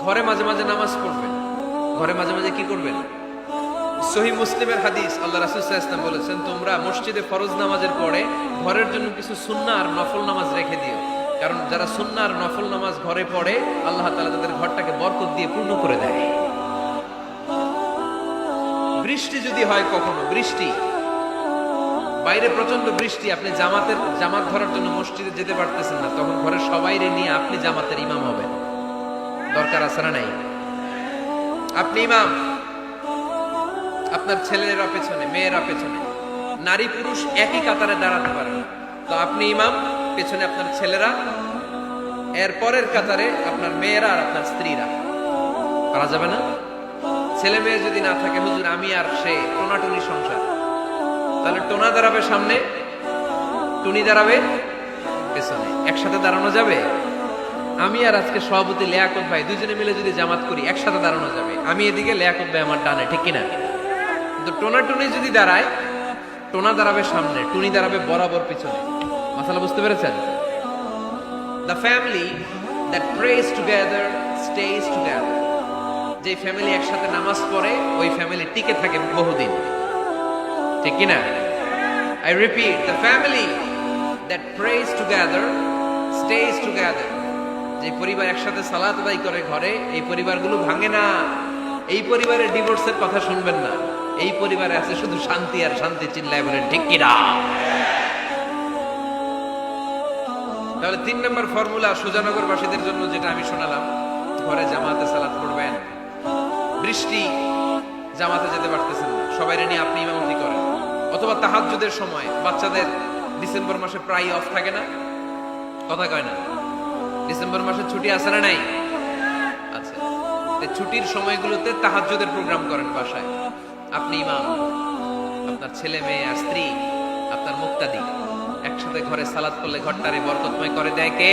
ঘরে মাঝে মাঝে নামাজ পড়বেন, ঘরে মাঝে মাঝে কি করবেন? সহিহ মুসলিমের হাদিস, আল্লাহ রাসূল সাল্লাল্লাহু আলাইহি ওয়াসাল্লাম বলেছেন, তোমরা মসজিদে ফরজ নামাজের পরে ঘরের জন্য কিছু সুন্নাহ আর নফল নামাজ রেখে দিও, কারণ যারা সুন্নাহ আর নফল নামাজ ঘরে পড়ে আল্লাহ তাআলা তাদের ঘরটাকে বরকত দিয়ে পূর্ণ করে দেয়। বৃষ্টি যদি হয়, কখনো বৃষ্টি, বাইরে প্রচন্ড বৃষ্টি, আপনি জামাত ধরার জন্য মসজিদে যেতে পারতেছেন না, তখন ঘরের সবাইরে নিয়ে আপনি জামাতের ইমাম হবেন। দরকার আছে না নাই? আপনি ইমাম, আপনার ছেলেরা পেছনে, মেয়েরা পেছনে, নারী পুরুষ একই কাতারে দাঁড়াতে পারে না, তো আপনি ইমাম, পেছনে আপনার ছেলেরা, এর পরের কাতারে আপনার মেয়েরা আর আপনার স্ত্রীরা। পারা যাবে না? ছেলে মেয়ে যদি না থাকে, হুজুর আমি আর সে টোনাটুনি সংসার, তাহলে টোনা দাঁড়াবে সামনে, টুনি দাঁড়াবে পেছনে, একসাথে দাঁড়ানো যাবে? আমি আর আজকে সভাপতি লিয়াকত ভাই দুজনে মিলে যদি জামাত করি একসাথে দাঁড়ানো যাবে, আমি এদিকে, লিয়াকত ভাই আমার ডানে, ঠিক কিনা? কিন্তু টোনা টুনি যদি দাঁড়ায়, টোনা দাঁড়াবে সামনে, টুনি দাঁড়াবে বরাবর পিছনে। মাসালা বুঝতে পেরেছেন? The family that prays together stays together. যে ফ্যামিলি একসাথে নামাজ পড়ে ওই ফ্যামিলি টিকে থাকে বহুদিন, ঠিক কিনা? I repeat, the family that prays together stays together. যে পরিবার একসাথে সালাত আদায় করে ঘরে, এই পরিবারগুলো ভাঙে না। এই পরিবারের ডিভোর্সের কথা শুনবেন না, এই পরিবারে আছে শুধু শান্তি আর শান্তি। চিল্লায় বলেন ঠিক কিনা? তাহলে 3 নম্বর ফর্মুলা সুজানগরবাসীদের জন্য যেটা আমি শোনালাম, ঘরে জামাতে সালাত পড়বেন। বৃষ্টি, জামাতে যেতে পারতেছেন না, সবাইরে নিয়ে আপনি ইমামতি করেন, অথবা তাহাজ্জুদের সময় বাচ্চাদের ডিসেম্বর মাসে প্রায় অফ থাকে না, কথা কয় না? ডিসেম্বর মাসে ছুটি আছে না নাই? আচ্ছা, ছুটির সময়গুলোতে তাহাজ্জুদের প্রোগ্রাম করেন বাসায়। আপনি ইমাম, আপনার ছেলে মেয়ে আর স্ত্রী, আপনার মুক্তাদি, একসাথে ঘরে সালাত করলে ঘরটারে বরকতময় করে দেয় কে?